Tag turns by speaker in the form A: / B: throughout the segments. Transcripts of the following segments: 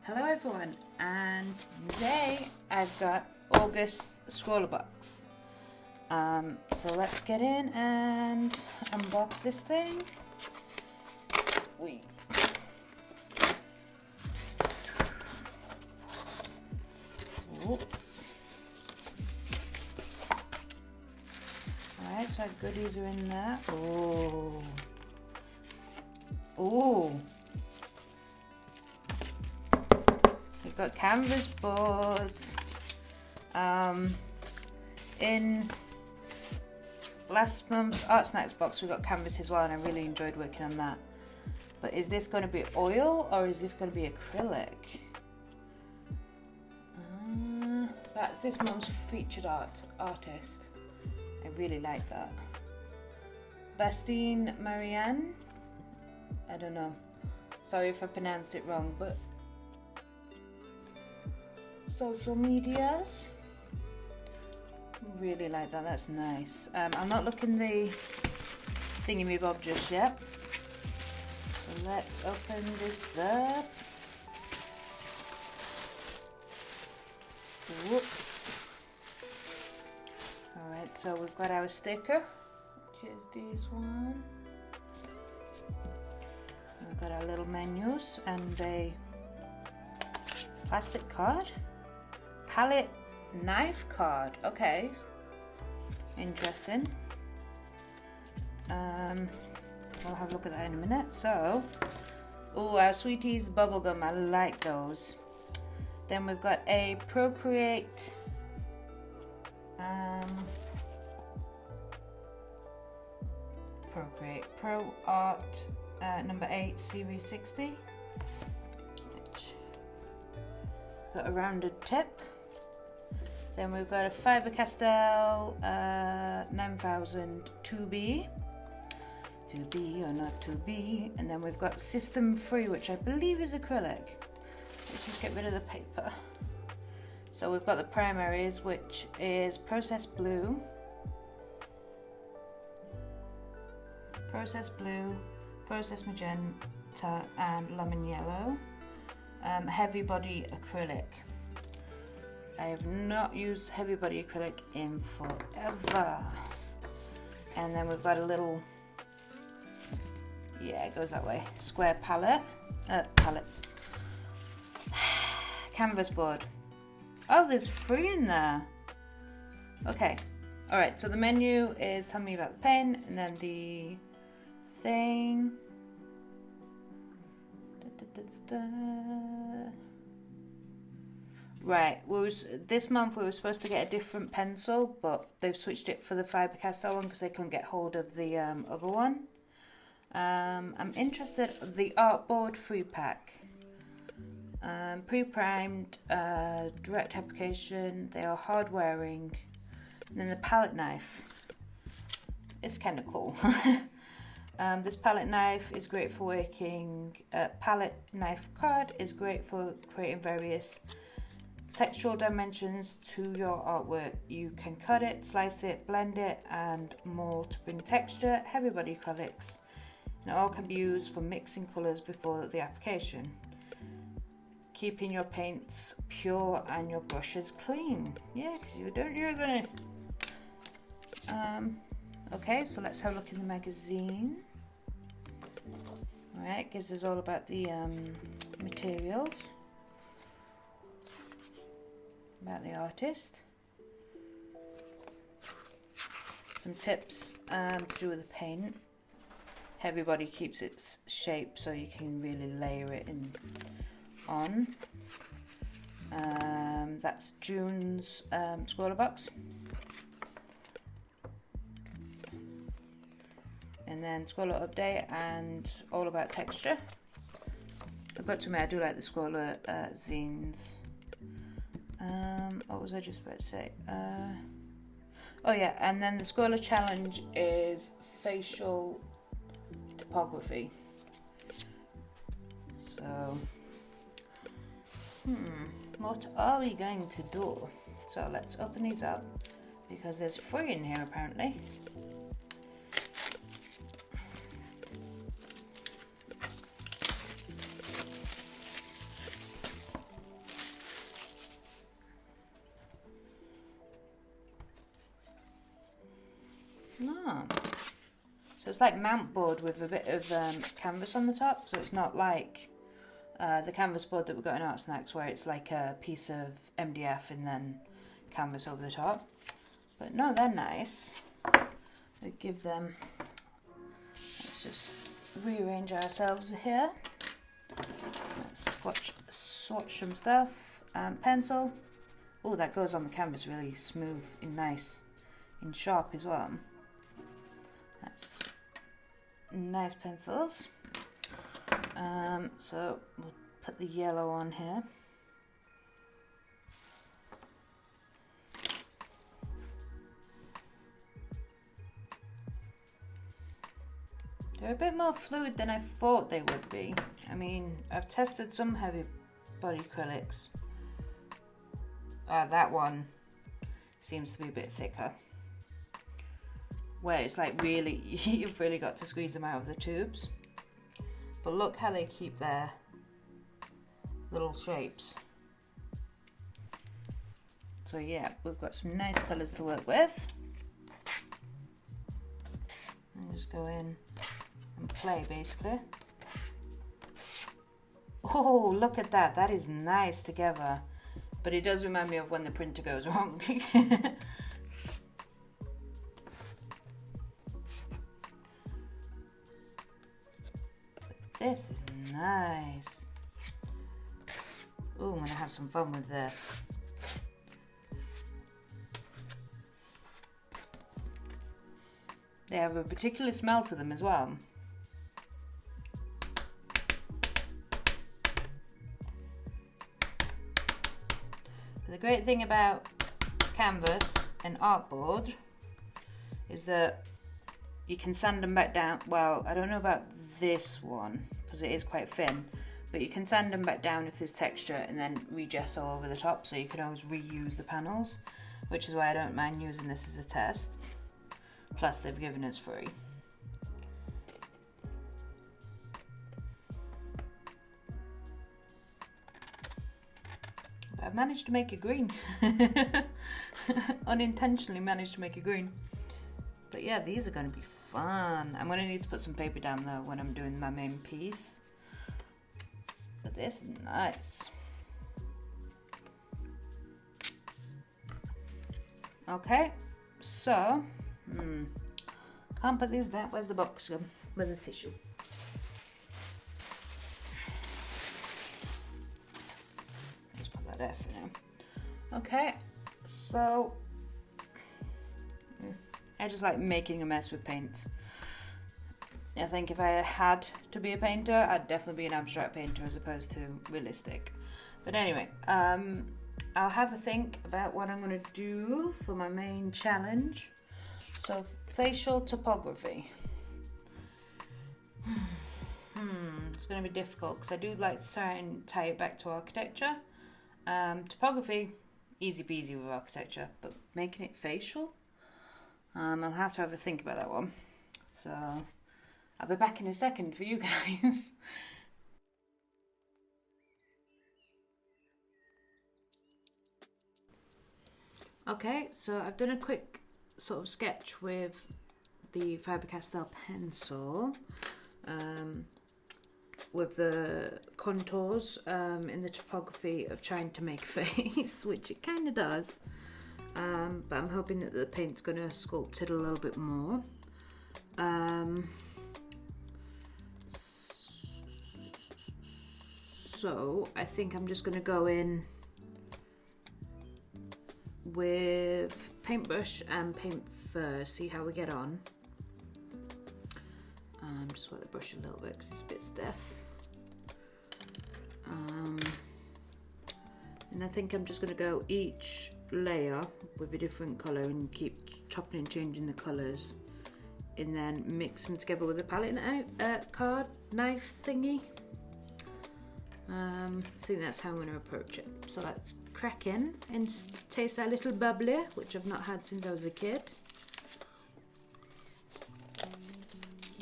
A: Hello everyone, and today I've got August's Scrawlr Box. So let's get in and unbox this thing. Alright, so our goodies are in there. Oh. We've got canvas boards. In last month's Art Snacks box we got canvas as well, and I really enjoyed working on that. But is this going to be oil or is this going to be acrylic? That's this month's featured artist. I really like that. Bastien Marianne. I don't know. Sorry if I pronounced it wrong, but social medias. Really like that. That's nice. I'm not looking the thingy-me-bob just yet. So let's open this up. Whoop. Alright, so we've got our sticker, which is this one. And we've got our little menus and a plastic card. Palette knife card. Okay. Interesting. We'll have a look at that in a minute. So, our Sweeties bubblegum. I like those. Then we've got a Procreate Pro Art number 8 Series 60, which got a rounded tip. Then we've got a Faber-Castell 9000 2B. 2B or not 2B. And then we've got System Free, which I believe is acrylic. Let's just get rid of the paper. So we've got the primaries, which is Process Blue, Process Magenta, and Lemon Yellow. Heavy Body Acrylic. I have not used heavy body acrylic in forever. And then we've got a little, yeah, it goes that way, square palette, canvas board. Oh, there's 3 in there. Okay, all right, so the menu is tell me about the pen, and then the thing. Right, this month we were supposed to get a different pencil, but they've switched it for the Faber-Castell one because they couldn't get hold of the other one. I'm interested in the Artboard free pack. Pre-primed, direct application, they are hard wearing. And then the palette knife. It's kind of cool. This palette knife is great for working. Palette knife card is great for creating various textural dimensions to your artwork. You can cut it, slice it, blend it, and more to bring texture. Heavy body acrylics. And it all can be used for mixing colours before the application. Keeping your paints pure and your brushes clean. Yeah, because you don't use any. Okay, so let's have a look in the magazine. Alright, gives us all about the materials. About the artist. Some tips to do with the paint. Heavy body keeps its shape so you can really layer it in on. That's June's Scrawlr Box. And then Scrawlr Update and all about texture. I've got to admit, I do like the Scrawlr zines. What was I just about to say? Oh yeah, and then the ScrawlrChallenge is facial typography. So, what are we going to do? So let's open these up because there's 3 in here apparently. So it's like mount board with a bit of canvas on the top. So it's not like the canvas board that we got in Art Snacks where it's like a piece of MDF and then canvas over the top. But no, they're nice. We give them, let's just rearrange ourselves here. Let's swatch some stuff. Pencil. Oh, that goes on the canvas really smooth and nice and sharp as well. That's nice pencils. So we'll put the yellow on here. They're a bit more fluid than I thought they would be. I mean, I've tested some heavy body acrylics. That one seems to be a bit thicker. Where it's like really, you've really got to squeeze them out of the tubes. But look how they keep their little shapes. So yeah, we've got some nice colours to work with. And just go in and play basically. Oh, look at that. That is nice together. But it does remind me of when the printer goes wrong. This is nice. Oh, I'm going to have some fun with this. They have a particular smell to them as well. But the great thing about canvas and artboard is that you can sand them back down. Well, I don't know about this one because it is quite thin, but you can sand them back down if there's texture and then re-gesso over the top, so you can always reuse the panels, which is why I don't mind using this as a test. Plus they've given us free. But I've managed to make it green. Unintentionally managed to make it green. But yeah, these are going to be fun. I'm going to need to put some paper down though when I'm doing my main piece. But this is nice. Okay, so can't put these there. Where's the box gone? Where's the tissue? Just put that there for now. Okay, so I just like making a mess with paints. I think if I had to be a painter, I'd definitely be an abstract painter as opposed to realistic. But anyway, I'll have a think about what I'm going to do for my main challenge. So, facial topography. It's going to be difficult because I do like to try and tie it back to architecture. Topography, easy peasy with architecture, but making it facial? I'll have to have a think about that one. So, I'll be back in a second for you guys. Okay, so I've done a quick sort of sketch with the Faber-Castell pencil with the contours in the topography of trying to make a face, which it kind of does, but I'm hoping that the paint's going to sculpt it a little bit more. So I think I'm just going to go in with paintbrush and paint first, see how we get on. Just wet the brush a little bit because it's a bit stiff. And I think I'm just going to go each layer with a different colour and keep chopping and changing the colours, and then mix them together with a palette card knife thingy. I think that's how I'm going to approach it. So let's crack in and taste that little bubbly, which I've not had since I was a kid.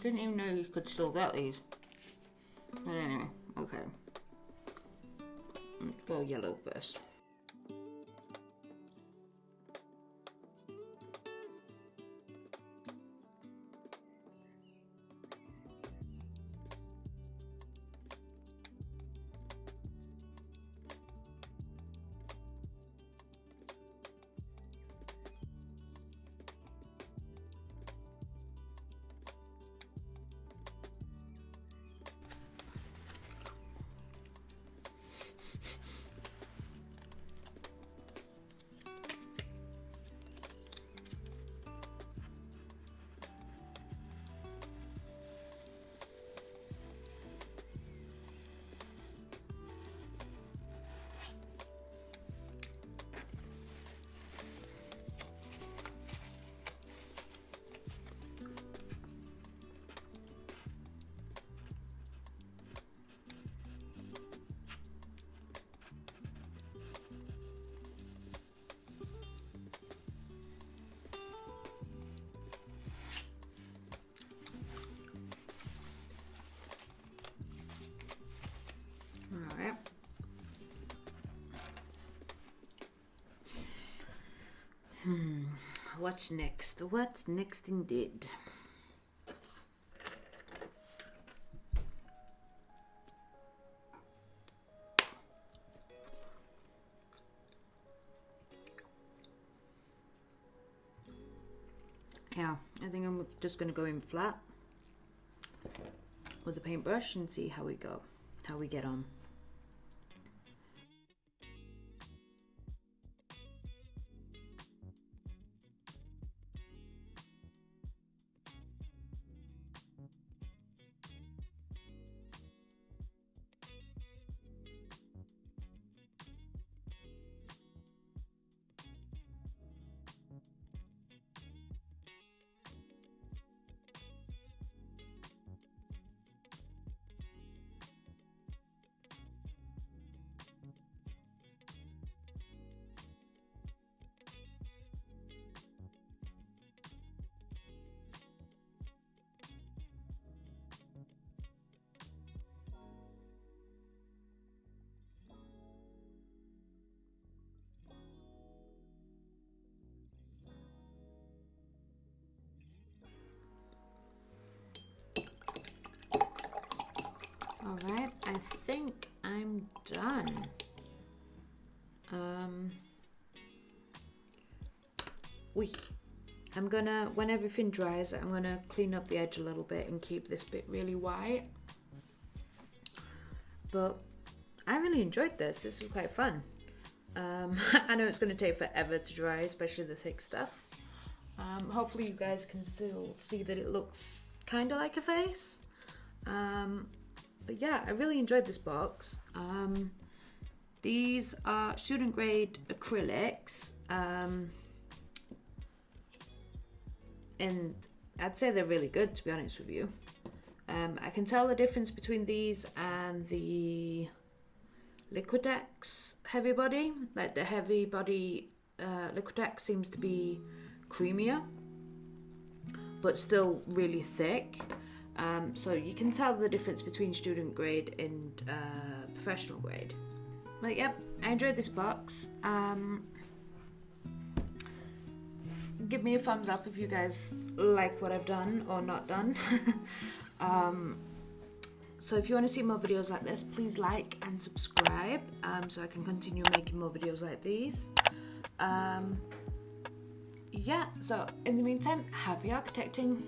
A: Didn't even know you could still get these. But anyway, okay. Let's go yellow first. what's next? What's next indeed? Yeah, I think I'm just going to go in flat with the paintbrush and see how we get on. Alright, I think I'm done. I'm gonna, when everything dries, I'm gonna clean up the edge a little bit and keep this bit really white. But I really enjoyed this. This was quite fun. I know it's gonna take forever to dry, especially the thick stuff. Hopefully you guys can still see that it looks kind of like a face. But yeah, I really enjoyed this box. These are student grade acrylics. And I'd say they're really good, to be honest with you. I can tell the difference between these and the Liquidex Heavy Body. Like the Heavy Body Liquidex seems to be creamier, but still really thick. So you can tell the difference between student grade and professional grade. But yep, I enjoyed this box. Give me a thumbs up if you guys like what I've done or not done. So if you want to see more videos like this, please like and subscribe so I can continue making more videos like these. Yeah, so in the meantime, happy architecting.